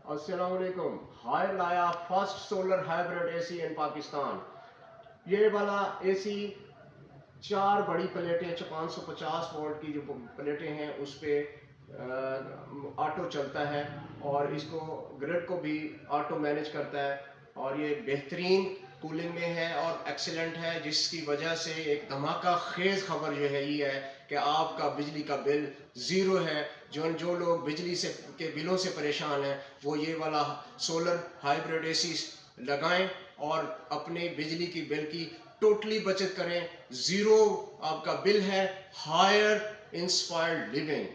अस्सलामुअलैकुम। हायर लाया first solar hybrid AC इन पाकिस्तान। ये वाला एसी 4 बड़ी प्लेटें 550 वोल्ट की जो प्लेटें हैं उस पर ऑटो चलता है और इसको ग्रिड को भी ऑटो मैनेज करता है और ये बेहतरीन कूलिंग में है और एक्सीलेंट है, जिसकी वजह से एक धमाका खेज खबर जो है ये है कि आपका बिजली का बिल ज़ीरो है। जो लोग बिजली से के बिलों से परेशान हैं वो ये वाला सोलर हाइब्रिड एसी लगाएं और अपने बिजली की बिल की टोटली बचत करें। ज़ीरो आपका बिल है। Higher inspired living.